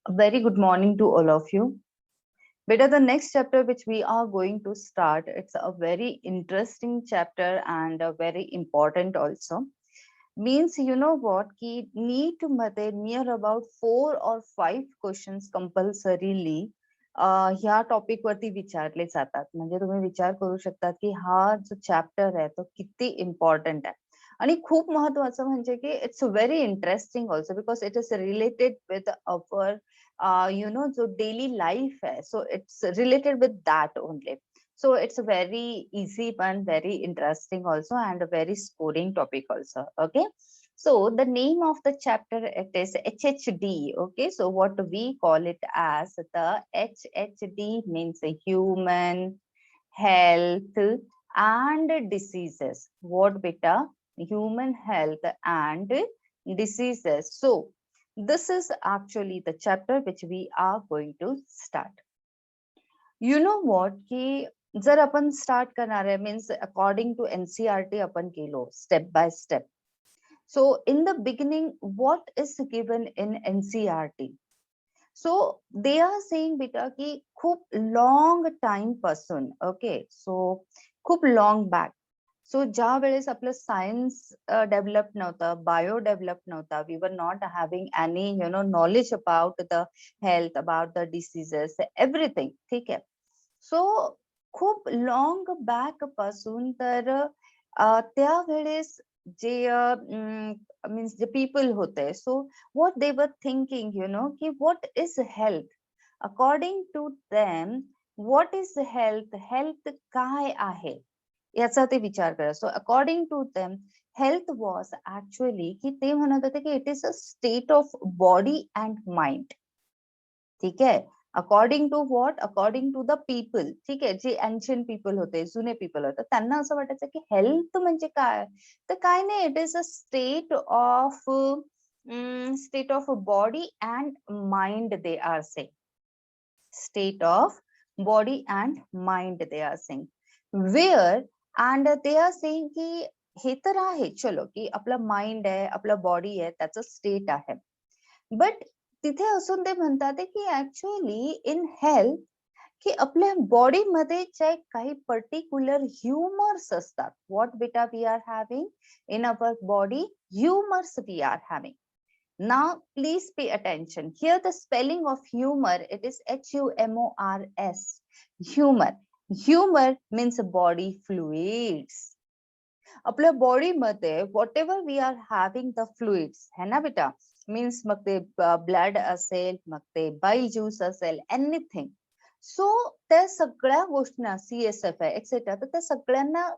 A very good morning to all of you. Beta, the next chapter which we are going to start, it's a very interesting chapter and a very important also. Means you know what, ki need मध्ये near about 4 or 5 questions compulsorily ह्या topic वरती विचारले जातात. म्हणजे तुम्ही विचार करू शकता की हा जो चॅप्टर आहे तो किती इम्पॉर्टंट आहे. आणि खूप महत्वाचं म्हणजे की it's very interesting also because it is related with our जो डेली लाइफ है, so it's related with that only. So it's a very easy one, very interesting also, and a very scoring topic also. Okay, so the name of the chapter, it is HHD. Okay, so what we call it as the HHD means human health and diseases. What beta? Human health and diseases. So this is actually the chapter which we are going to start. You know what, की जर आपण start करणार आहे means according to NCERT आपण गेलो step by step. So in the beginning what is given in NCERT? So they are saying बेटा की खूप लॉंग टाइम पासून, ओके, सो खूप लॉंग बॅक, सो ज्या वेळेस आपलं सायन्स डेव्हलप नव्हतं, बायो डेव्हलप नव्हता, we were not having any knowledge about the health, about the diseases, everything. ठीक आहे. सो खूप लॉंग बॅक पासून तर त्यावेळेस जे मीन्स जे पीपल होते, so what they were thinking की what is health. According to them what is health, health काय आहे याचा ते विचार करा. So according to them health was actually की ते म्हणत होते की it is a state of body and mind. ठीक आहे. According to what? According to the people. ठीक आहे, जे एन्शियंट पीपल होते, जुने पीपल होते, त्यांना असं वाटायचं की हेल्थ म्हणजे काय, तर काय नाही, it is a state of body and mind they are saying. State of body and mind they are saying. Where and they are saying की हे तर आहे चलो की आपलं माइंड आहे, आपलं बॉडी आहे, त्याचं स्टेट आहे. बट तिथे असून ते म्हणतात की ऍक्च्युअली इन हेल्थ की आपल्या बॉडीमध्ये जे काही पर्टिक्युलर ह्युमर्स असतात. व्हॉट बेटा we are having in our body? Humours we are having. Now please pay attention. Here the spelling of humor, it is HUMORS. Humor. Humor means body fluids. आपल्या body मध्ये whatever we are having the fluids है ना बेटा, means मग ते blood असेल, मग ते बाईल juice असेल, एनिथिंग. सो त्या सगळ्या गोष्टींना CSF आहे एक्सेट्रा, तर त्या सगळ्यांना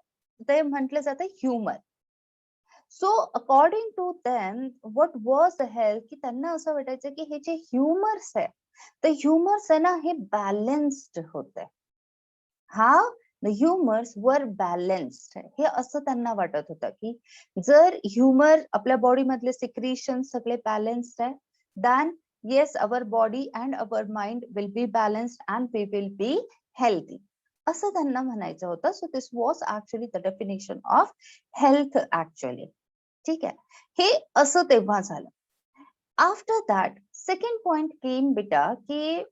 ते म्हटलं जातं humour. So according to them what was the health, की त्यांना असं वाटायचं की हे जे ह्युमर्स आहे, तर ह्युमर्स आहे ना हे बॅलन्स्ड होते. हा, द ह्युमर्स वर बॅलन्स्ड. हे असं त्यांना वाटत होतं की जर ह्युमर आपल्या बॉडी मधले सिक्रिशन सगळे बॅलन्स्ड आहे, then yes our body and our mind will be balanced and we will be healthy, असं त्यांना म्हणायचं होतं. So this was actually the definition of health actually. ठीक आहे, हे असं तेव्हा झालं. After that second point came बेटा की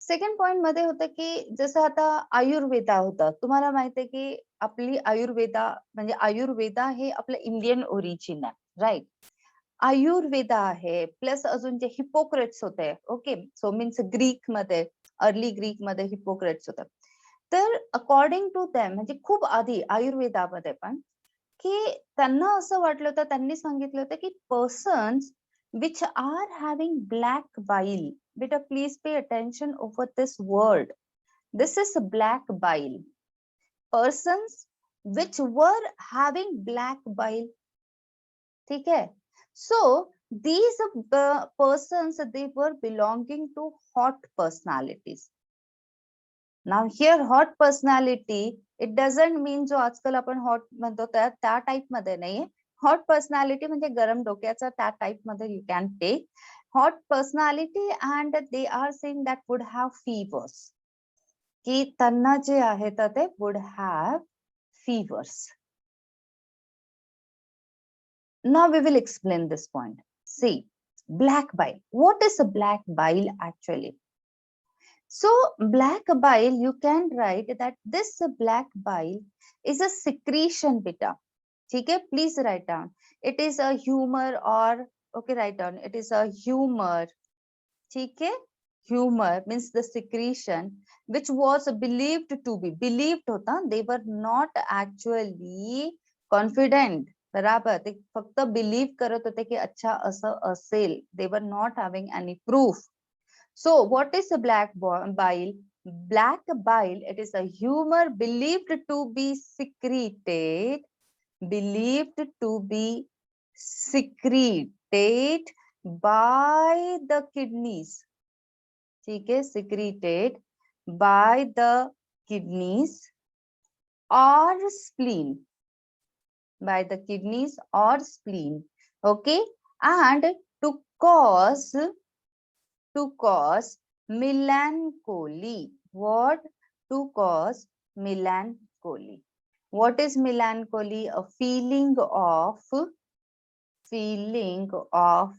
सेकंड पॉइंट मध्ये होतं की जसं आता आयुर्वेदा होतं. तुम्हाला माहिती आहे की आपली आयुर्वेदा म्हणजे आयुर्वेदा हे आपलं इंडियन ओरिजिन आहे, राईट. आयुर्वेदा आहे प्लस अजून जे हिपोक्रेट्स होते, ओके, सो मीन्स ग्रीक मध्ये, अर्ली ग्रीक मध्ये हिपोक्रेट्स होतं. तर अकॉर्डिंग टू देम म्हणजे खूप आधी आयुर्वेदामध्ये पण की त्यांना असं वाटलं होतं, त्यांनी सांगितलं होतं की persons which are having black bile. Beta, please pay attention over this word. This is black bile. Persons which were having black bile. ठीक है? So these persons, they were belonging to hot personalities. Now here hot personality, it doesn't mean जो आजकाल आपण hot म्हणतो त्या type मध्ये नाहीये. Hot personality म्हणजे गरम डोक्याचा, त्या टाइप मध्ये you can take hot personality. And they are saying that would have fevers, की त्यांना जे आहे तर ते would have fevers. Now we will explain this point. See, Black bile. What is a black bile actually? So black bile, you can write that this black bile is a secretion beta. Okay, please write down. It is a humor or, okay, write down. It is a humor. Okay, humor means the secretion which was believed to be. Believed hota, they were not actually confident. बराबर, ते फक्त believe करत होते की अच्छा असं असेल. They were not having any proof. So what is a black bile? Black bile, it is a humor believed to be secreted, believed to be secreted by the kidneys. Okay, secreted by the kidneys or spleen. By the kidneys or spleen. Okay, and to cause melancholy. What? To cause melancholy. What is melancholy? A feeling of,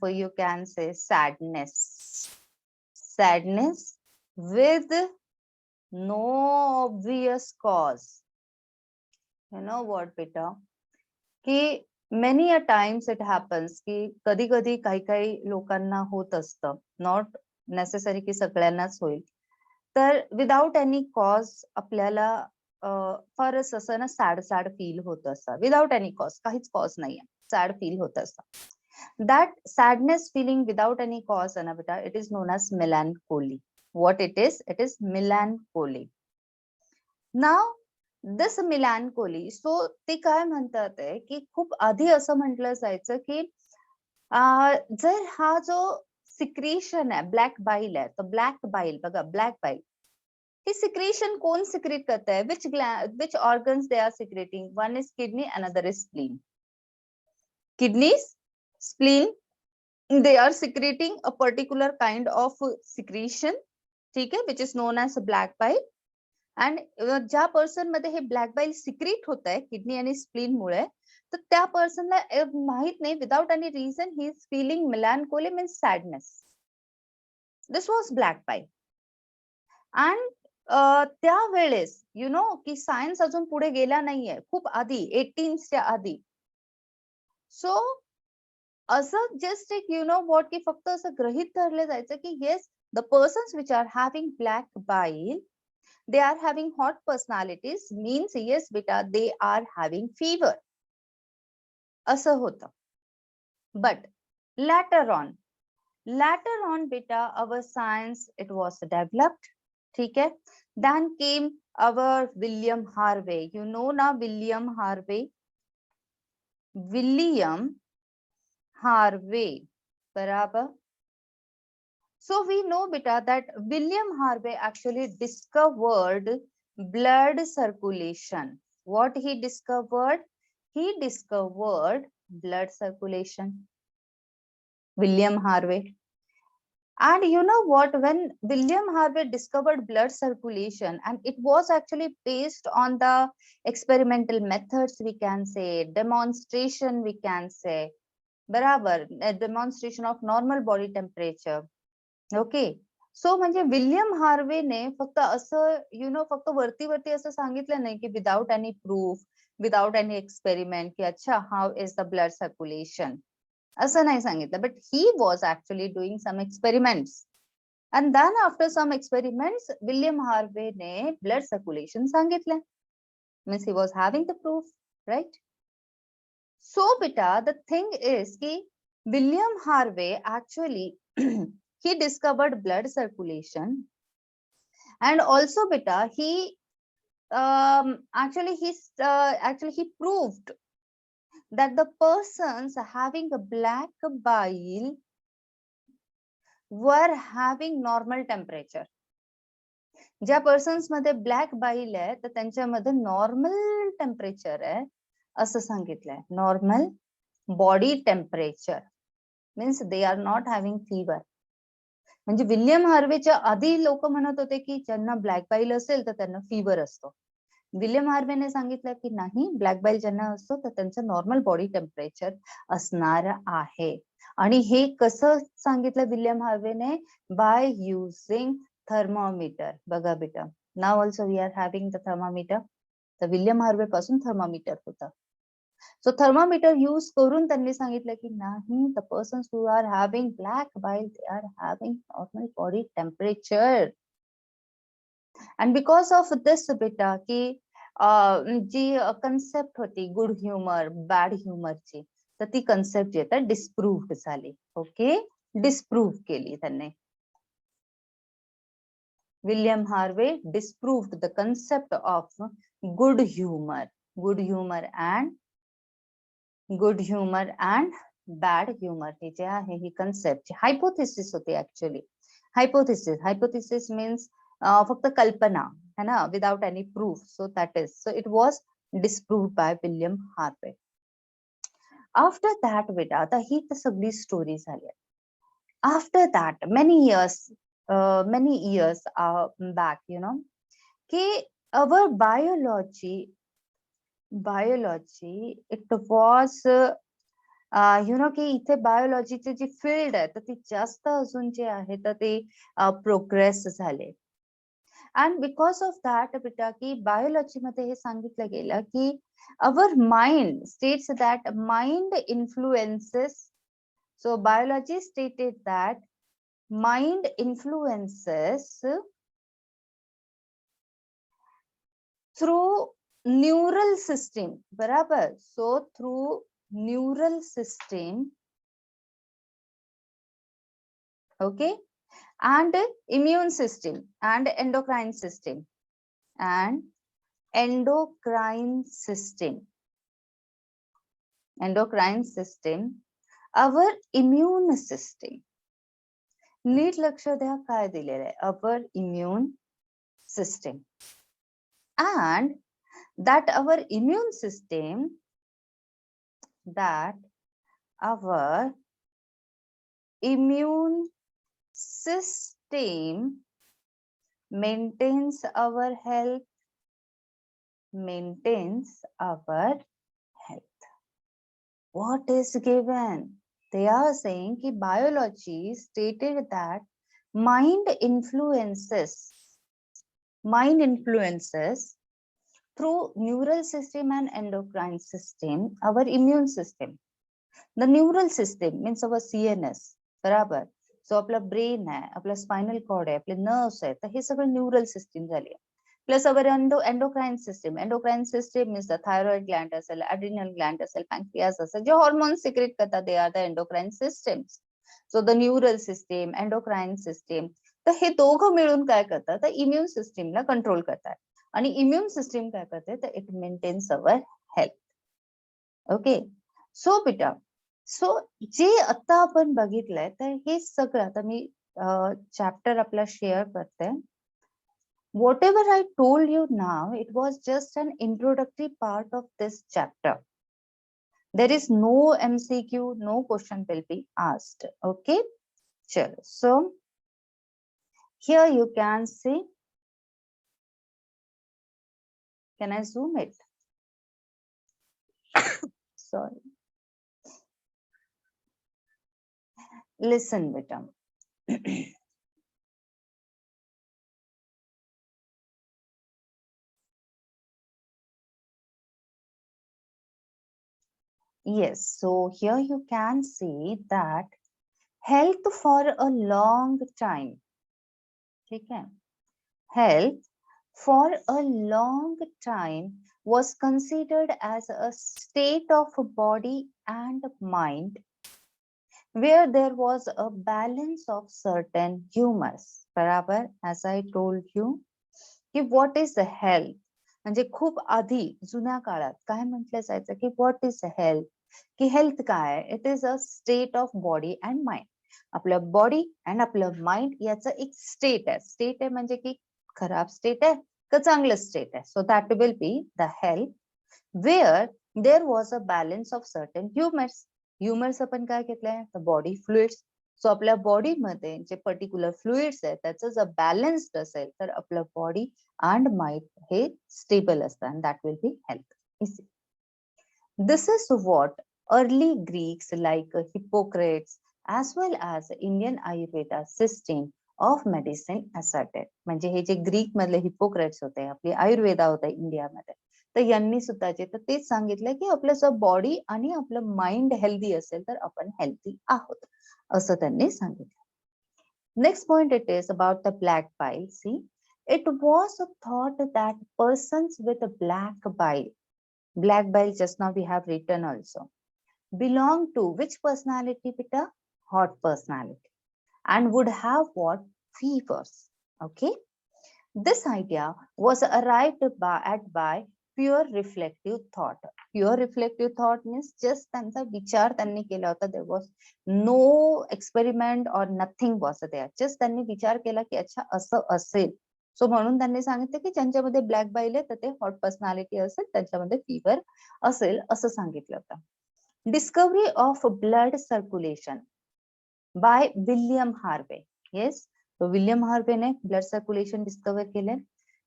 you can say, sadness. Sadness with no obvious cause. You know what, beta? कि many a times it happens की कधी कधी काही काही लोकांना होत असतं, not necessary की सगळ्यांनाच होईल, तर विदाउट एनी कॉज आपल्याला फारच असं ना सॅड सॅड फील होत असतं, विदाउट एनी कॉज, काहीच कॉज नाहीये, सॅड फील होत असतं. That sadness feeling without any cause ना बेटा, it is known as melancholy. What it is? It is melancholy. Now this melancholy, so ते काय म्हणतात आहे की खूप आधी असं म्हटलं जायचं की जर हा जो सिक्रेशन आहे, ब्लॅक बाईल आहे, तर ब्लॅक बाईल बघा, ब्लॅक बाईल हे सिक्रेशन कोण सिक्रेट करत आहे? Which organs they are secreting? One is kidney, another is spleen. Kidneys, spleen, they are secreting a particular kind of secretion, ठीक है, which is known as black bile. And ज्या person मध्ये हे black बाईल secrete होत आहे kidney आणि spleen मुळे, तर त्या पर्सनला माहित नाही, without any reason he is feeling मेलॅनकोली, means sadness. This was black बाईल. अँड त्यावेळेस यु नो की सायन्स अजून पुढे गेला नाहीये, खूप आधी 18च्या आधी. सो असं जस्ट एक यु नो वॉट की फक्त असं गृहीत धरलं जायचं की yes, the persons which are having black bile, they are having hot personalities, means yes beta, they are having fever, असं होतं. But later on beta, our science, it was developed, ठीक है. Then came our William Harvey. You know now William Harvey, बराबर. So we know beta that William Harvey actually discovered blood circulation. What he discovered? He discovered blood circulation. William Harvey. And you know what, when William Harvey discovered blood circulation, and it was actually based on the experimental methods, we can say, demonstration, we can say, barabar, a demonstration of normal body temperature. Okay, so म्हणजे William हार्वेने फक्त असं you know फक्त वरती वरती असं सांगितलं नाही की without any proof, without any experiment, की अच्छा how is the blood circulation, असं नाही सांगितलं. But he was actually doing some experiments, and then after some experiments William हार्वेने ब्लड सर्क्युलेशन सांगितलं, means he was having the proof, right. So बेटा the thing is की William Harvey actually he discovered blood circulation, and also beta he actually he proved that the persons having a black bile were having normal temperature. ज्या persons मध्ये black bile आहे तर त्यांच्यामध्ये normal temperature आहे असं सांगितलंय. Normal body temperature means they are not having fever. म्हणजे William हार्वेच्या आधी लोक म्हणत होते की ज्यांना ब्लॅक बाईल असेल तर त्यांना फीवर असतो. विल्यम हार्वेने सांगितलं की नाही, ब्लॅक बाईल ज्यांना असतो तर त्यांचं नॉर्मल बॉडी टेम्परेचर असणार आहे. आणि हे कसं सांगितलं विल्यम हार्वेने? By using thermometer. बघा बेटा, now also we are having the thermometer. तर विल्यम हार्वे पासून थर्मोमीटर होता. सो थर्मोमीटर यूज करून त्यांनी सांगितलं की नाही, the persons who are having black bile they are having normal body temperature. And because of this बेटा की जी कन्सेप्ट होती गुड ह्युमर बॅड ह्युमरची, तर ती कन्सेप्ट जी आहे डिस्प्रूव्ड झाली. ओके, डिस्प्रूव्ह केली त्यांनी. William Harvey disproved the concept of good humor and bad humor. हे जे आहे ही कन्सेप्ट हायपोथेसिस होती ऍक्च्युअली. हायपोथेसिस मीन्स फक्त कल्पना है ना, without any proof. So that is, so it was disproved by William Harvey. After that बेटा, आता ही तर सगळी स्टोरी झाली. After that many years back, you know, कि our biology it was you know की इथे बायोलॉजीची जी फील्ड आहे तर ती जास्त अजून जे आहे तर ते प्रोग्रेस झाले. अँड बिकॉज ऑफ दॅट बेटा की बायोलॉजी मध्ये हे सांगितलं गेलं की our mind states that mind influences. So biology stated that mind influences through neural system. बराबर. So through neural system, okay, and immune system and endocrine system our immune system. नीट लक्ष द्या काय दिलेलं आहे. Our immune system. and that our immune system maintains our health. What is given? They are saying कि biology stated that mind influences through neural system and endocrine system our immune system. The neural system means our CNS. बराबर. So आपला brain आहे, आपला spinal cord आहे, आपले nerves आहे, तर हे सगळं न्यूरल सिस्टीम झाली आहे. Plus our endocrine system means the thyroid gland असेल, ॲड्रिनल ग्लँड असेल, पॅन्क्रियास असेल, जे हॉर्मोन्स सिक्रेट करतात, they are the endocrine systems. So the neural system, endocrine system, तर हे दोघं मिळून काय करतात, तर इम्युन सिस्टीमला कंट्रोल करतात. आणि इम्युन सिस्टीम काय करते, तर it maintains our health. Okay. So बेटा, सो जे आता आपण बघितलंय तर हे सगळं आता मी चॅप्टर आपला शेअर करते. Whatever I told you now, it was just an introductory part of this chapter. There is no MCQ, no question will be asked. Okay, sure. So here you can see. Can I zoom it? Sorry. Listen, beta. Yes, so here you can see that health for a long time. Okay. Health for a long time was considered as a state of body and mind where there was a balance of certain humors. बराबर. As I told you की what is the health, म्हणजे खूप आधी जुन्या काळात काय म्हटलं जायचं की what is health, की हेल्थ काय, it is a state of body and mind. आपलं बॉडी अँड आपलं माइंड याचं एक स्टेट आहे. स्टेट आहे म्हणजे की खराब स्टेट आहे का चांगलं स्टेट आहे. So that will be the health where there was a balance of certain humours आपण काय घेतलंय, द बॉडी फ्लुइड्स. सो आपल्या बॉडीमध्ये जे पर्टिक्युलर फ्लुइड्स आहेत त्याचं जर बॅलन्स्ड असेल तर आपलं बॉडी अँड माइंड हे स्टेबल असतं, and that will be health. This is what early Greeks like Hippocrates, as well as Indian Ayurveda system of medicine asserted. म्हणजे हे जे ग्रीक मधले हिपोक्रेट्स होते, आपली आयुर्वेदा होते इंडियामध्ये, तर यांनी सुद्धा जे तर तेच सांगितलं की आपलं जर बॉडी आणि आपलं माइंड हेल्दी असेल तर आपण हेल्दी आहोत, असं त्यांनी सांगितलं. Next point it is about the black bile. See, it was thought that persons with a black bile just now we have written also, belong to which personality? Beta? Hot personality, and would have what? Fevers. Okay. This idea was arrived by pure reflective thought. Pure reflective thought means just त्यांचा विचार त्यांनी केला होता. There was no experiment or nothing was there. Just त्यांनी विचार केला की अच्छा असं असेल. सो म्हणून त्यांनी सांगितलं की ज्यांच्यामध्ये ब्लॅक बाईल आहे तर ते हॉट पर्सनॅलिटी असेल, त्यांच्यामध्ये फीवर असेल असं सांगितलं होतं. Discovery of blood circulation by William Harvey. Yes, so William Harvey ने blood circulation discover केले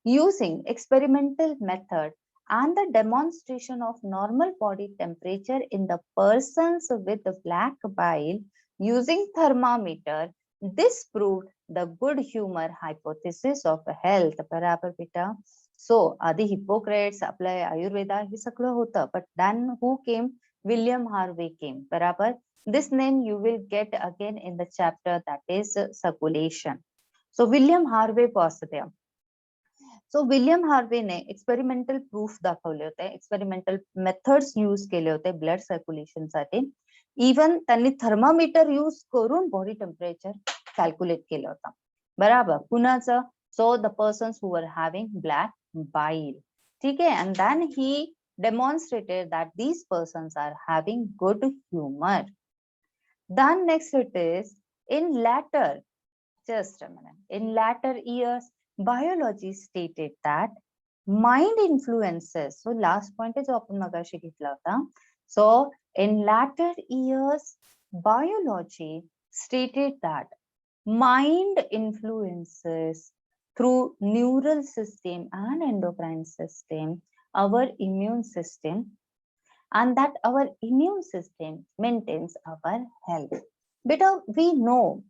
using experimental method and the demonstration of normal body temperature in the persons with the black bile using thermometer. This proved the good humor hypothesis of health. बराबर बेटा. So आधी Hippocrates, आपलं आयुर्वेदा हे सगळं होतं, but then who came? William Harvey came. बराबर. This name you will get again in the chapter that is circulation. So William Harvey was there. So William Harvey ने experimental proof दाखवले होते, experimental methods use केले होते blood circulation साठी. Even त्यांनी thermometer use करून body temperature calculate केलं होतं. बराबर. कुणाचं? So the persons who were having black bile. ठीक आहे. And then he demonstrated that these persons are having good humor. Then next it is in later, just a minute, in later years, biology stated that mind influences. So last point is आपण मगाशी घेतला होता. So in later years, biology stated that mind influences through neural system and endocrine system our immune system, and that our immune system maintains our health. Because we know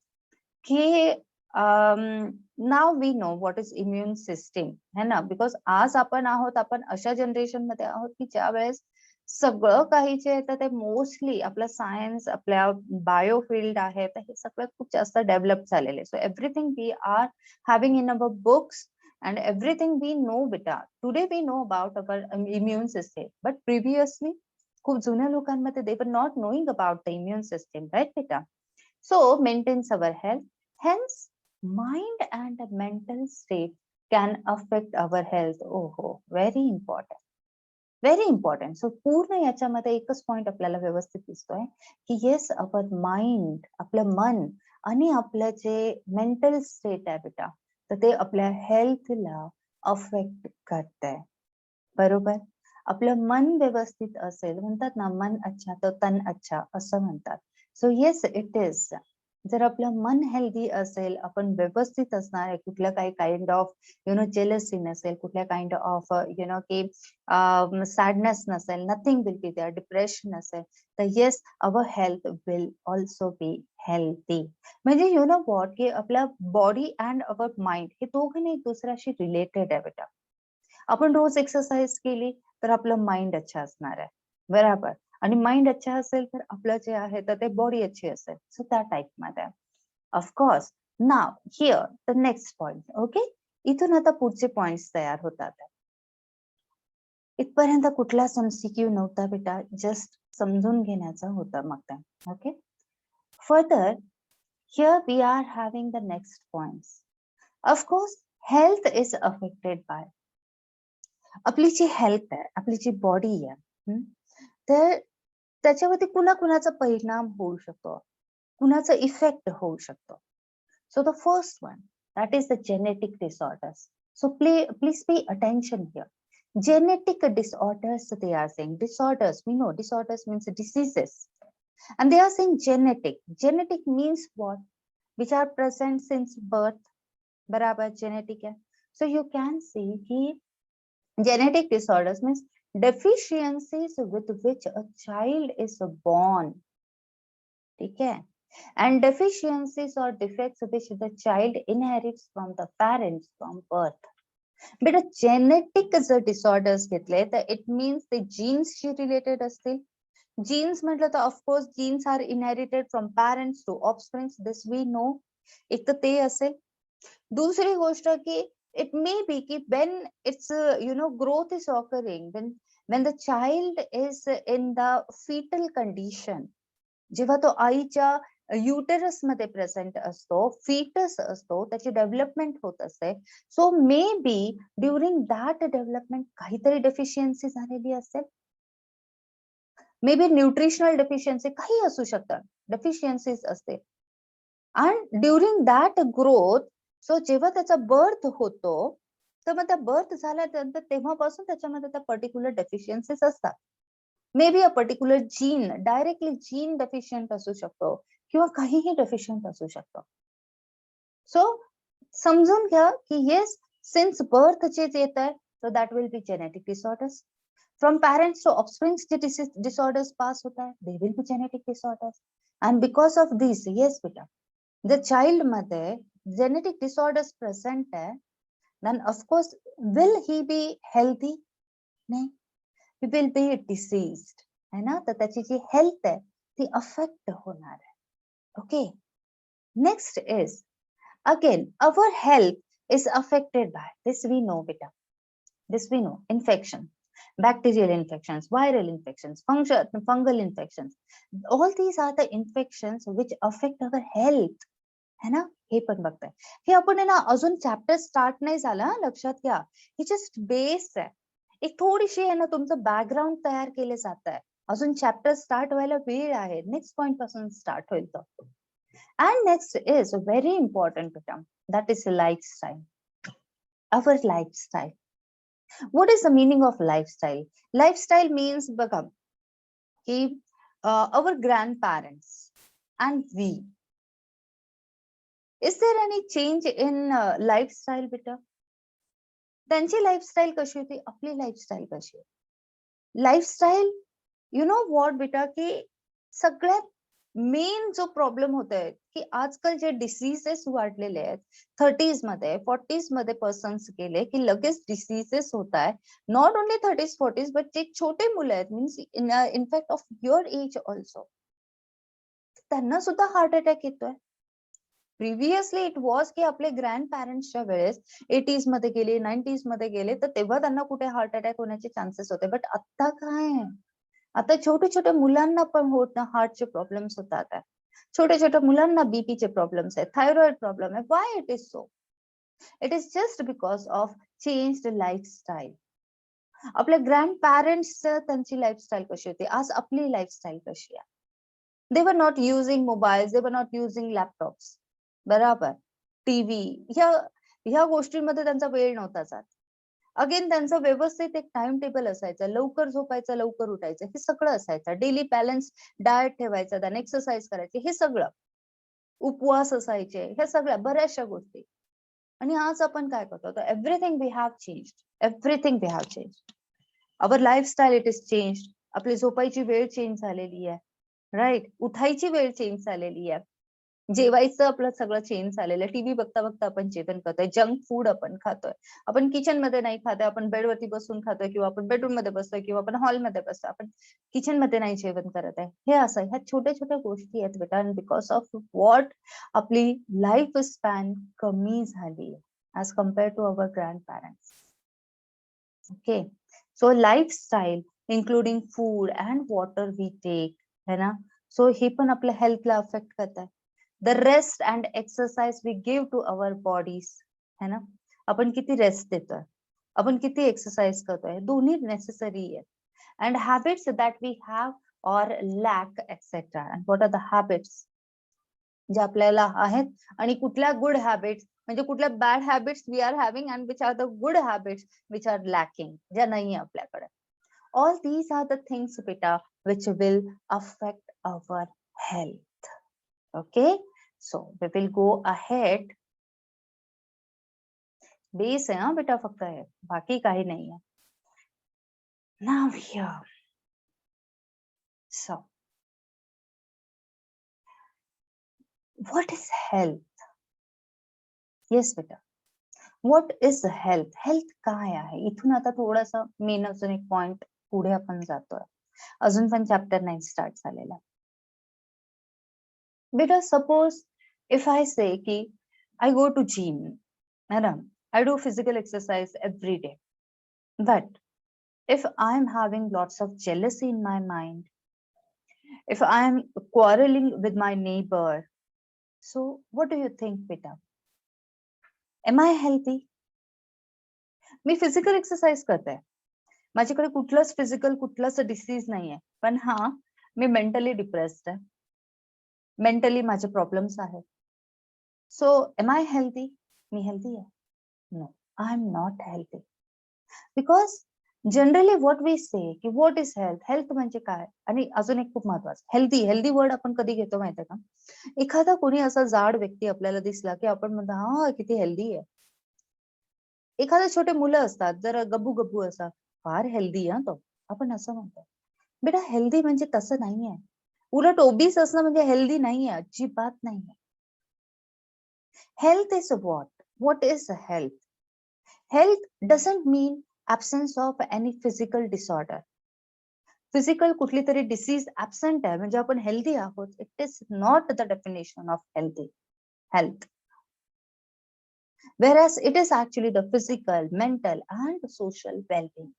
now we know what is immune system, है ना? Because आज आपण आहोत, आपण अशा generation मध्ये आहोत की ज्या वेळेस सगळं काही जे आहे ते मोस्टली आपलं सायन्स, आपल्या बायो फील्ड आहे, तर हे सगळं खूप जास्त डेव्हलप झालेले. So everything we are having in our books and everything we know beta. Today we know about our immune system, but previously खूप जुन्या लोकांमध्ये they were not knowing about the immune system, right beta? So maintains our health. Hence mind and mental state can affect our health. Oh, very important, very important. So पूर्ण याच्यामध्ये एकच point आपल्याला व्यवस्थित दिसतोय की येस अवर माइंड, आपलं मन आणि आपलं जे मेंटल स्टेट आहे बेटा, तर ते आपल्या हेल्थला अफेक्ट करतंय. बरोबर. आपलं मन व्यवस्थित असेल, म्हणतात ना मन अच्छा तर तन अच्छा असं म्हणतात. So yes it is. जर आपलं मन हेल्दी असेल, आपण व्यवस्थित असणार आहे, कुठल्या काही काइंड ऑफ जेलसी नसेल, कुठल्या काइंड ऑफ की सॅडनेस नसेल, nothing will be there, depression नसेल, तर yes our health will also be healthy. म्हणजे व्हॉट की आपला बॉडी अँड अवर माइंड हे दोघं एक दुसऱ्याशी रिलेटेड आहे बेटा. आपण रोज एक्सरसाइज केली तर आपलं माइंड अच्छा असणार आहे. बरोबर. आणि माइंड अच्छा असेल तर आपलं जे आहे तर ते बॉडी अच्छी असेल. सो त्या टाइप मध्ये. Of course. Now here the next point. Okay. इथून आता पुढचे पॉइंट्स तयार होतात. इथपर्यंत कुठलाच एमसीक्यू नव्हता बेटा, जस्ट समजून घेण्याचा होता मग त्या. Okay. Further here we are having the next points. Of course health is affected by, आपली जी हेल्थ आहे, आपली जी बॉडी आहे, तर त्याच्यावरती कुणाचा परिणाम होऊ शकतो, कुणाचा इफेक्ट होऊ शकतो. So the first one that is the genetic disorders. So please pay attention here. Genetic disorders, they are saying disorders. We know disorders means diseases, and they are saying genetic. Genetic means what? Which are present since birth. बराबर genetic है. So you can see कि genetic disorders means deficiencies with which a child is born. ठीक है. and deficiencies or defects which the child inherits from the parents from birth. बेटा genetic जर disorders घेतले तर it means ते जीन्सशी related असतील. Genes म्हटलं तर of course genes are inherited from parents to offsprings, this we know. एक तर ते असेल. दूसरी गोष्ट की इट मे बी की when it's growth is occurring, when the child is in the fetal condition, जेव्हा तो आईच्या युटेरस मध्ये प्रेझेंट असतो, फिटस असतो, त्याची डेव्हलपमेंट होत असते. So may be during that development काहीतरी डेफिशियन्सी झालेली असेल. मे बी न्यूट्रिशनल डेफिशियन्सी काही असू शकतात, डेफिशियन्सीज असते. आणि ड्युरिंग दॅट ग्रोथ, सो जेव्हा त्याचा बर्थ होतो, तर मग त्या बर्थ झाल्यानंतर तेव्हापासून त्याच्यामध्ये त्या पर्टिक्युलर डेफिशियन्सीज असतात. May be a particular gene, directly gene deficient असू शकतो किंवा काहीही डेफिशियंट असू शकतो. सो समजून घ्या की येस, सिन्स बर्थ चेच येत आहे, so that will be genetic disorders. From parents to offsprings जे डिसऑर्डर्स पास होता है, they will be genetic disorders. And because of this, yes बेटा, जर चाइल्ड मध्ये जेनेटिक डिसऑर्डर्स प्रेझेंट आहे, then of course will he be healthy? नाही, he will be diseased, है ना. तर त्याची जी हेल्थ आहे ती अफेक्ट होणार आहे. Okay, next is again our health is affected by this we know बेटा, this we know. Infection, bacterial infections, viral infections, fungal infections, all these are the infections which affect our health, है ना. हे पण बघताय. हे आपण आहे ना, अजून chapter start नाही झाला, लक्षात घ्या. हे जस्ट बेस आहे. एक थोडीशी आहे ना तुमचं बॅकग्राऊंड तयार केले जात आहे. अजून चॅप्टर स्टार्ट व्हायला वेळ आहे. नेक्स्ट पॉइंट पासून स्टार्ट होईल तो. And next is very important term, that is lifestyle. Our lifestyle. What is the meaning of lifestyle? Lifestyle means बघा की our grandparents and we, is there any change in lifestyle बेटा? त्यांची lifestyle कशी होती, आपली lifestyle कशी आहे? Lifestyle, you know what बेटा, की सगळ्यात मेन जो प्रॉब्लेम होत आहे की आजकाल जे डिसीजेस वाढलेले आहेत, 30s मध्ये 40s मध्ये पर्सन्स गेले की लगेच डिसीजेस होत आहे. Not only 30s 40s, but जे छोटे मुलं आहेत, means in fact of your age also, त्यांना सुद्धा हार्ट अटॅक येतोय. प्रिव्हियसली इट वॉज की आपले ग्रँड पॅरेंट्सच्या वेळेस 80s मध्ये गेले, 90s मध्ये गेले, तर तेव्हा त्यांना कुठे हार्ट अटॅक होण्याचे चान्सेस होते. बट आता काय, आता छोट्या छोट्या मुलांना पण होत ना हार्टचे प्रॉब्लेम्स होतात. छोट्या छोट्या मुलांना बीपीचे प्रॉब्लेम्स आहेत, थायरॉइड प्रॉब्लेम आहे. Why it is so? It is just because of changed lifestyle. आपल्या ग्रँड पॅरेंट्स त्यांची लाईफस्टाईल कशी होती, आज आपली लाईफस्टाईल कशी आहे? They were not using mobiles, they were not using laptops, बरोबर. टीव्ही, ह्या गोष्टींमध्ये त्यांचा वेळ नव्हता जात. अगेन त्यांचं व्यवस्थित एक टाइम टेबल असायचं, लवकर झोपायचं, लवकर उठायचं, हे सगळं असायचं. डेली बॅलन्स डाएट ठेवायचा, त्याने एक्सरसाइज करायची, हे सगळं. उपवास असायचे, ह्या सगळ्या बऱ्याचशा गोष्टी. आणि आज आपण काय करतो, everything we have changed, everything we have changed. Our lifestyle it is changed. आपली झोपायची वेळ चेंज झालेली आहे, राईट. उठायची वेळ चेंज झालेली आहे. जेवायचं आपलं सगळं चेंज झालेलं आहे. टीव्ही बघता बघता आपण जेवण करतोय, जंक फूड आपण खातोय. आपण किचन मध्ये नाही खातोय, आपण बेडवरती बसून खातोय, किंवा आपण बेडरूम मध्ये बसतोय, किंवा आपण हॉलमध्ये बसतोय, आपण किचन मध्ये नाही जेवण करत आहे. हे असं, ह्या छोट्या छोट्या गोष्टी आहेत बेटा. आणि बिकॉज ऑफ व्हॉट आपली लाईफ स्पॅन कमी झाली as compare to our grandparents. Okay, so lifestyle including food and water we take, है ना. सो हे पण आपल्या हेल्थला अफेक्ट करत आहे. The rest and exercise we give to our bodies, है ना. आपण किती रेस्ट देतोय, आपण किती एक्सरसाइज करतोय, दोन्ही नेसेसरी आहे. And habits that we have or lack etcetera. And what are the habits जे आपल्याला आहेत, आणि कुठल्या गुड हॅबिट्स, म्हणजे कुठल्या bad habits we are having, and which are the good habits which are lacking, ज्या नाही आपल्याकडे. All these are the things बेटा which will affect our health. Okay, so we will go ahead. बेस आहे हा बेटा, फक्त आहे, बाकी काही नाही आहे. Now here, so What is health? Yes बेटा, what is health? Health काय आहे? इथून आता थोडासा मेन अजून एक पॉइंट पुढे आपण जातोय. अजून पण चॅप्टर 9 स्टार्ट झालेला. बेटा सपोज इफ I say की I go to gym, है ना, I do physical exercise every day, but if I'm having lots of jealousy in my mind, if I'm quarreling with my neighbor, so what do you think beta? Am I healthy? मी physical exercise करते, माझ्याकडे कुठलंच physical कुठलंच disease नाहीये, पण हा मी mentally depressed आहे, मेंटली माझे प्रॉब्लेम्स आहेत. So am I healthy? मी हेल्थी आहे? No, I am not healthy. Because generally what we say की व्हॉट इज हेल्थ, हेल्थ म्हणजे काय. आणि अजून एक खूप महत्वाचं, हेल्दी. हेल्दी वर्ड आपण कधी घेतो माहितीये का? एखादा कोणी असा जाड व्यक्ती आपल्याला दिसला की आपण म्हणतो हा किती हेल्दी आहे. एखादे छोटे मुलं असतात जरा गब्बू गब्बू असतात, फार हेल्दी आहे तो, आपण असं म्हणतो. बेटा हेल्दी म्हणजे तसं नाहीये, उलट ओबीस असणं म्हणजे हेल्दी नाहीये, अजिबात नाहीये. Health is what is health? Health doesn't mean absence of any physical disorder. Physical कुठली तरी डिसीज ऍबसेंट आहे म्हणजे आपण हेल्दी आहोत, it is not the definition of healthy health. whereas it is actually the physical, mental and social well-being.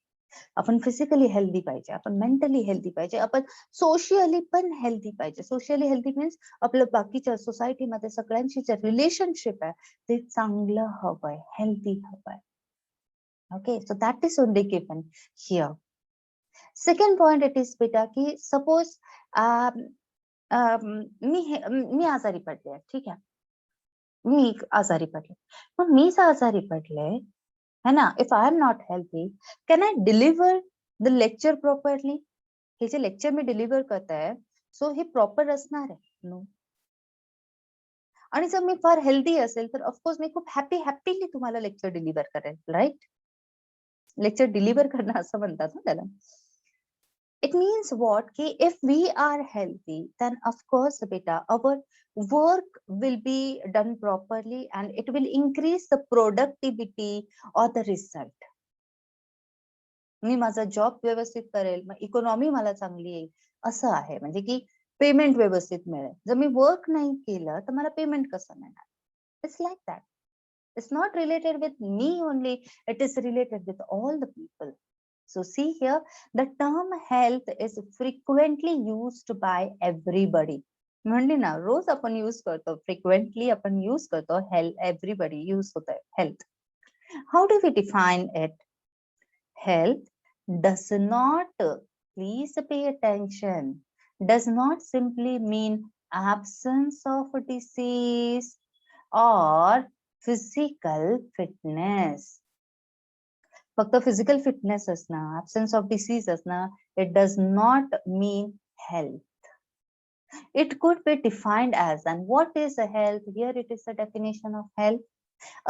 आपण physically healthy पाहिजे, आपण mentally healthy पाहिजे, आपण सोशियली पण हेल्दी पाहिजे. सोशियली हेल्दी मीन्स आपलं बाकीच्या सोसायटीमध्ये सगळ्यांशी जे रिलेशनशिप आहे ते चांगलं हवंय, हेल्दी हवंय. Okay, so that is only given here. Second point it is बेटा की सपोज मी आजारी पडले, ठीक आहे, मी आजारी पडले, मग मीच आजारी पडले है ना. If I am not healthy, can I deliver the lecture properly? हे जे लेक्चर मी डिलिव्हर करत आहे सो हे प्रॉपर असणार आहे? नो. आणि जर मी फार हेल्दी असेल तर ऑफकोर्स मी खूप हॅपीली तुम्हाला लेक्चर डिलिव्हर करेल, राईट. लेक्चर डिलिव्हर करणं असं म्हणतात ना त्याला. It means what? Ki if we are healthy, then of course, beta, our work will be done properly and it will increase the productivity or the result. मी माझा job व्यवस्थित करेल, मग economy मला चांगली येईल, असं आहे. म्हणजे की पेमेंट व्यवस्थित मिळेल. जर मी वर्क नाही केलं तर मला पेमेंट कसं मिळणार? It's like that. It's not related with me only, it is related with all the people. So see here, the term health is frequently used by everybody. म्हणली ना, रोज आपण यूज करतो, फ्रिक्वेंटली आपण यूज करतो, health everybody use होत आहे health. How do we define it? Health does not, please pay attention, does not simply mean absence of disease or physical fitness. फक्त physical fitness असणं, absence of disease असणं, it does not mean health. It could be defined as, and what is a health? Here it is the definition of health: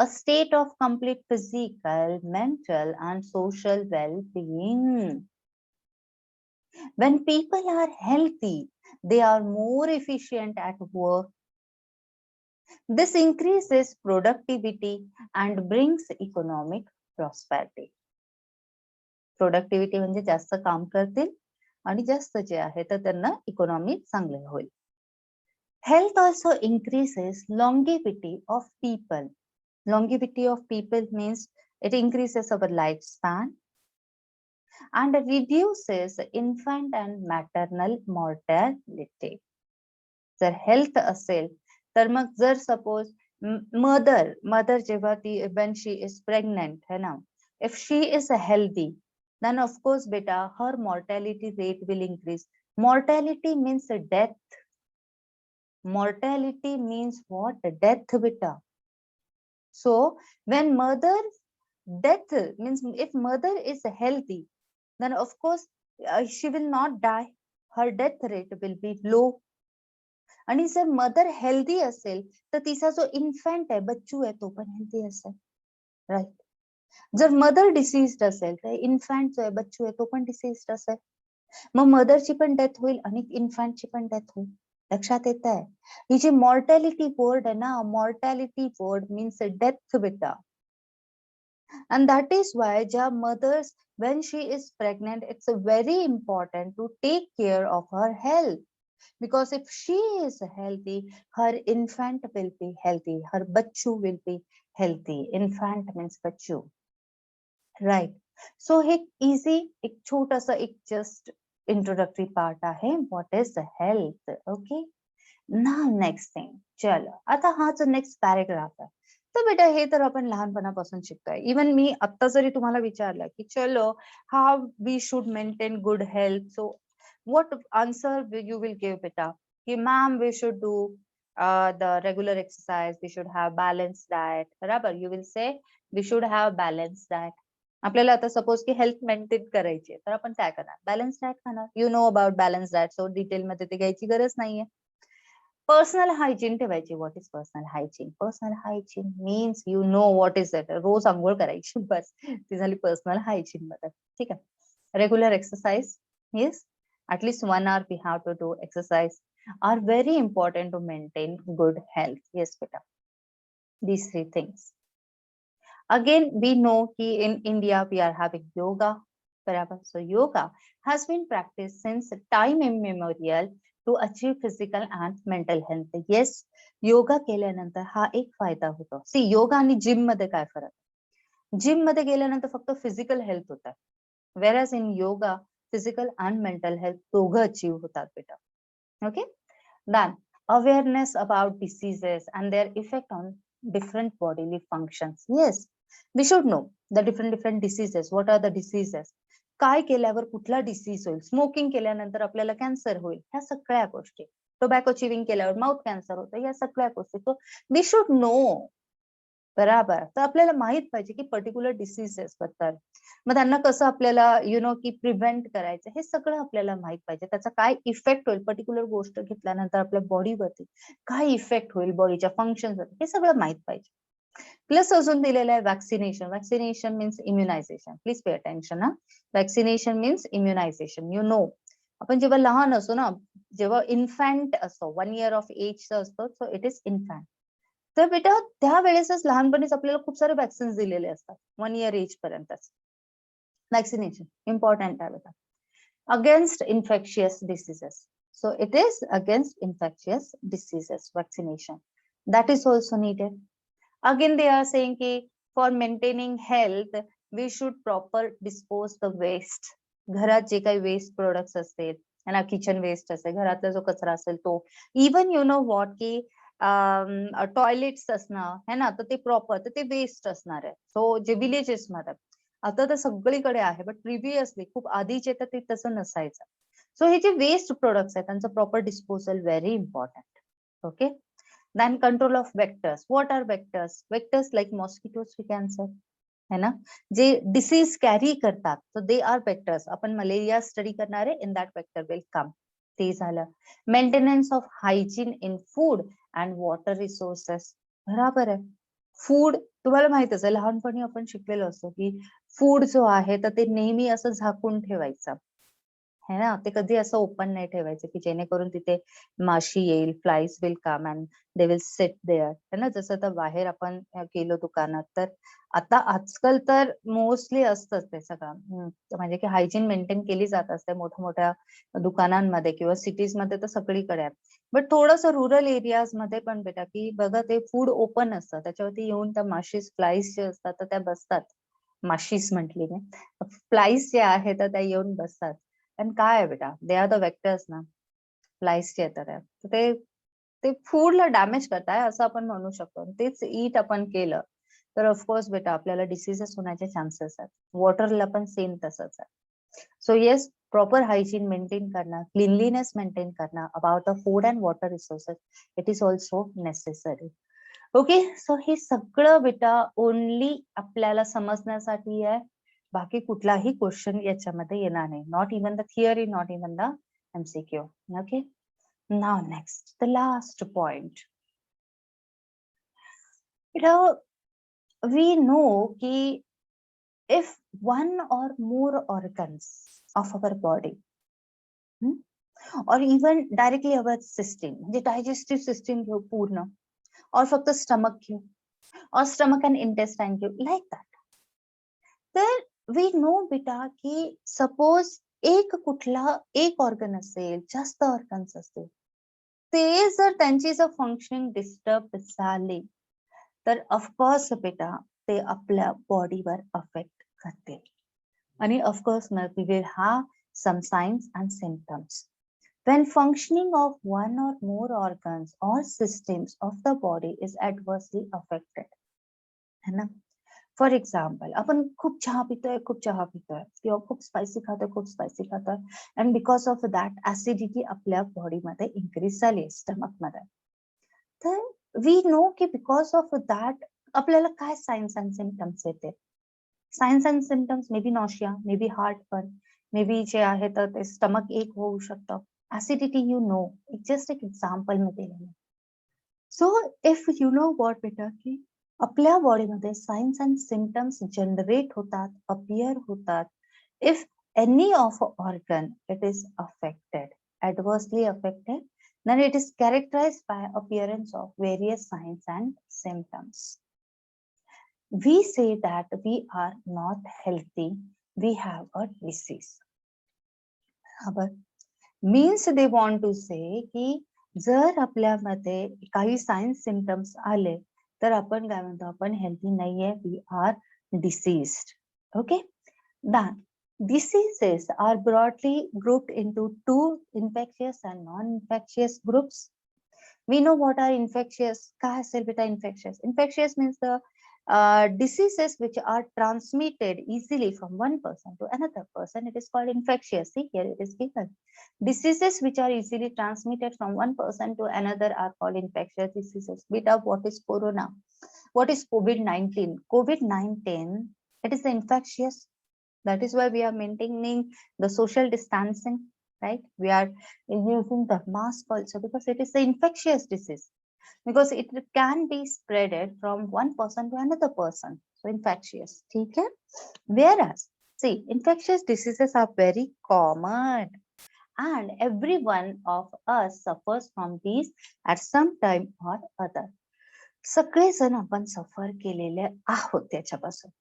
a state of complete physical, mental and social well-being. When people are healthy, they are more efficient at work. This increases productivity and brings economic prosperity. Productivity म्हणजे जास्त काम करतील आणि जास्त जे आहे तर त्यांना economy चांगले होईल. Health also increases longevity of people. Longevity of people means it increases our lifespan and reduces infant and maternal mortality. जर हेल्थ असेल तर मग जर सपोज मदर जेव्हा ती when she is pregnant है ना, if she is healthy, then of course beta her mortality rate will increase. Mortality means death. Mortality means what? Death beta. So when mother death means, if mother is healthy, then of course she will not die, her death rate will be low. आणि जर mother healthy असेल तर तिचा जो infant आहे, बच्चू आहे, तो पण हेल्दी असेल, राईट. जर मदर डिसीज्ड असेल तर इन्फंट जो आहे, बच्चू आहे, तो पण डिसीज्ड असेल. मग मदरची पण डेथ होईल आणि इन्फंटची पण डेथ होईल. लक्षात येत आहे? ही जी मॉर्टॅलिटी बोर्ड आहे ना, मॉर्टॅलिटी बोर्ड मीन्स डेथ बेटा. And that is why ja mothers, when she is pregnant, it's very important to take care of her health. Because if she is healthy, her infant will be healthy, her bachchu will be healthy. Infant means bachchu, right? So एक easy, एक छोटासा एक just introductory part आहे. What is the health? Okay. Now next thing. चलो आता हा जो next paragraph आहे. तर बेटा हे तर आपण लहानपणापासून शिकतोय. इवन मी आता जरी तुम्हाला विचारलं की चलो how we should maintain good health, so what answer you will give बेटा? की ma'am we should do the regular exercise, we should have balance diet. बराबर, you will say we should have balance diet. आपल्याला आता suppose की health maintain करायची तर आपण काय करणार? बॅलन्स डाएट खाणार. You know about balance diet, so detail मध्ये ते घ्यायची गरज नाहीये. पर्सनल हायजीन ठेवायची. What is personal hygiene? Personal hygiene means you know what is it. रोज आंघोळ करायची, बस ती झाली पर्सनल हायजीन मध्ये. ठीक आहे. Regular exercise, yes, at least 1 hour we have to do exercise are very important to maintain good health. Yes beta, these 3 things. Again we know ki in India we are having yoga. Barabar. So yoga has been practiced since time immemorial to achieve physical and mental health. Yes, yoga केल्यानंतर हा एक फायदा होतो. सी योगा आणि gym मध्ये काय फरक? Gym मध्ये गेल्यानंतर फक्त फिजिकल हेल्थ होतात, whereas in yoga physical and mental health दोघं अचीव होतात बेटा. Okay. Then awareness about diseases and their effect on different bodily functions. Yes, we should know the different diseases. What are the diseases? काय केल्यावर कुठला disease होईल? Smoking केल्यानंतर आपल्याला cancer होईल, ह्या सगळ्या गोष्टी. टोबॅको चिविंग केल्यावर माउथ कॅन्सर होतं, या सगळ्या गोष्टी. So we should know. बराबर. तर आपल्याला माहित पाहिजे की पर्टिक्युलर डिसीजेस बद्दल, मग त्यांना कसं आपल्याला यु नो की प्रिव्हेंट करायचं, हे सगळं आपल्याला माहित पाहिजे. त्याचा काय इफेक्ट होईल, पर्टिक्युलर गोष्ट घेतल्यानंतर आपल्या बॉडीवरती काय इफेक्ट होईल, बॉडीच्या फंक्शन, हे सगळं माहित पाहिजे. प्लस अजून दिलेलं आहे vaccination. Vaccination means immunisation. Please pay attention. Vaccination means immunisation. You know, आपण जेव्हा लहान असतो ना, जेव्हा इन्फॅन्ट असतो, 1 year ऑफ एज असतो, सो इट इज इन्फॅन्ट. तर बेटा त्यावेळेसच लहानपणीच आपल्याला खूप सारे वॅक्सिन्स दिलेले असतात 1 year एज पर्यंतच. वॅक्सिनेशन इम्पॉर्टंट आहे बेटा. Against infectious diseases. So it is against infectious diseases, vaccination. That is also needed. Again, they are saying ki for maintaining health, we should proper dispose the waste. घरात जे काही waste products असतील, ना kitchen waste असेल, घरातला जो कचरा असेल तो, इवन यु नो वॉट की टॉयलेट्स असणं है ना, तर ते प्रॉपर, तर ते वेस्ट असणार आहे. सो जे विलेजेस मध्ये आता तर सगळीकडे आहे, बट प्रिव्हियसली खूप आधीचे तर ते तसं नसायचं. सो हे जे वेस्ट प्रोडक्ट्स आहेत त्यांचं proper disposal very important. Okay. Then control of vectors. What are vectors? Vectors like mosquitoes we can say, है ना, जे डिसीज कॅरी करतात, so they are vectors. आपण मलेरिया स्टडी करणार आहे, in that vector will come. ते झालं. Maintenance of hygiene in food and water resources. बराबर आहे. फूड तुम्हाला माहित असेल, लहानपणी आपण शिकलेलो असतो की फूड जो आहे तर ते नेहमी असं झाकून ठेवायचं, है ना, ते कधी असं ओपन नाही ठेवायचं की जेणेकरून तिथे माशी येईल, flies will come and they will sit there, है ना. जसं तर बाहेर आपण गेलो दुकानात, तर आता आजकाल तर मोस्टली असतंच ते सगळं, म्हणजे की हायजीन मेंटेन केली जात असते मोठ्या मोठ्या दुकानांमध्ये किंवा सिटीज मध्ये तर सगळीकडे आहे. बट थोडस रुरल एरियाज मध्ये पण बेटा की बघा, ते फूड ओपन असतं, त्याच्यावरती येऊन त्या माशीज, फ्लाईज जे असतात तर त्या बसतात. माशीज म्हटली मी, फ्लाईज जे आहे तर त्या येऊन बसतात. आणि काय आहे बेटा, दे आर द वेक्टर्स ना, फ्लाईज जे येतात ते ते फूडला डॅमेज करताय असं आपण म्हणू शकतो. तेच ईट आपण केलं तर ऑफकोर्स बेटा आपल्याला डिसीजेस होण्याचे चान्सेस आहेत. वॉटरला पण सेम तसंच आहे. So yes, proper hygiene maintain करणं, क्लिनलीनेस मेंटेन करणं about the food and water resources, it is also necessary. Okay. So हे सगळं बेटा ओनली आपल्याला समजण्यासाठी आहे, बाकी कुठलाही क्वेश्चन याच्यामध्ये येणार नाही. Not even the theory, not even the MCQ. Okay. Now next, the last point. We know ki if one or more organs of our body और इवन डायरेक्टली अवर सिस्टीम म्हणजे डायजेस्टिव्ह सिस्टीम घेऊ पूर्ण, और फक्त stomach घेऊ, और stomach and intestine घेऊ, like that. तर वी नो बेटा की सपोज एक ऑर्गन असेल, जास्त ऑर्गन्स असतील, ते जर त्यांची जर फंक्शनिंग डिस्टर्ब झाली तर ऑफकोर्स बेटा ते आपल्या बॉडीवर अफेक्ट करतील. आणि of course we will have some signs and symptoms. When functioning of one or more organs or systems of the body is adversely affected, है ना. फॉर एक्झाम्पल, आपण खूप चहा पितोय किंवा खूप स्पायसी खातोय and because of that acidity आपल्या बॉडीमध्ये इन्क्रीज झाली स्टमक मध्ये. तर वी नो की बिकॉज ऑफ दॅट आपल्याला काय सायन्स अँड सिम्पटम्स येते. Signs and symptoms may be nausea, may be heartburn, may be जे आहे तर ते स्टमक एक होऊ शकतं. ऍसिडिटी यू नो, जस्ट एक एक्झाम्पल मी दिलेलं. So if you know what बेटा की आपल्या बॉडीमध्ये सायन्स अँड सिम्पटम्स जनरेट होतात, अपियर होतात, if any of organ it is affected, adversely affected, then it is characterized by appearance of various signs and symptoms. We say that we are not healthy, we have a disease. Means they want to say की जर आपल्यामध्ये काही science symptoms आले तर आपण काय म्हणतो, आपण हेल्थी नाहीये, we are diseased. Okay. Then diseases are broadly grouped into two infectious and non-infectious groups. We know what are infectious. काय असेल बेटा infectious? Infectious means the diseases which are transmitted easily from one person to another person. It is called infectious. See here it is given. Diseases which are easily transmitted from one person to another are called infectious diseases. Beta, what is corona? What is COVID-19? COVID-19, it is infectious. That is why we are maintaining the social distancing, right? We are using the mask also because it is the infectious disease. Because it can be spreaded from one person to another person. So infectious. Okay? Whereas, see, infectious diseases are very common. And every one of us suffers from these at some time or other. सगळेजण आपण सफर केलेले आहोत त्याच्यापासून.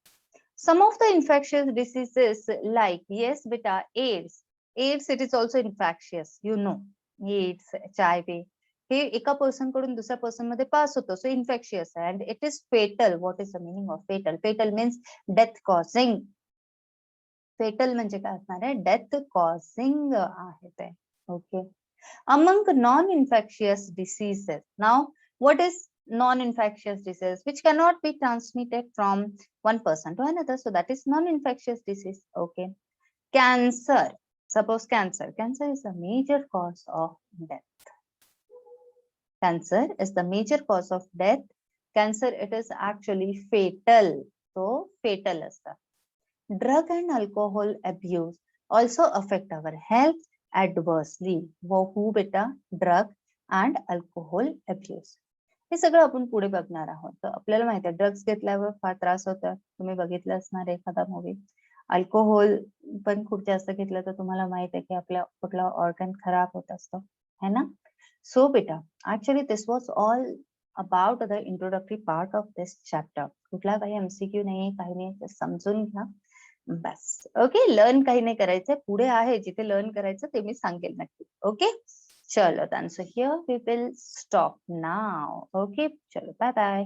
Some of the infectious diseases like, yes beta, AIDS it is also infectious, you know. AIDS, HIV हे एका person कडून दुसऱ्या person मध्ये pass होतो, सो इन्फेक्शियस आहे. And it is fatal. What is the meaning of fatal? Fatal means death causing. Fatal म्हणजे काय असणार आहे? डेथ कॉझिंग आहे ते. Okay. Among non-infectious diseases, now what is non-infectious disease which cannot be transmitted from one person to another? So that is non-infectious disease. Okay. Cancer. Suppose cancer is a major cause of death. Cancer is the major cause of death. Cancer, it is actually fatal. So fatal is the drug and alcohol abuse also affect our health adversely. who beta? Drug and alcohol abuse. हे सगळं आपण पुढे बघणार आहोत. तर आपल्याला माहिती आहे drugs घेतल्यावर फार त्रास होतो. तुम्ही बघितलं असणार एखादा मूवी. अल्कोहोल पण खूप जास्त घेतलं तर तुम्हाला माहित आहे की आपला कुठला ऑर्गन खराब होत असतो, है ना. सो बेटा, actually this was all about the introductory part of this chapter. कुठला काही एमसीक्यू नाही, काही नाही, समजून घ्या बस. ओके. लर्न काही नाही करायचंय, पुढे आहे जिथे लर्न करायचं ते मी सांगेल नक्की. ओके. चलो then, so here we will stop now. Okay, चलो, bye bye.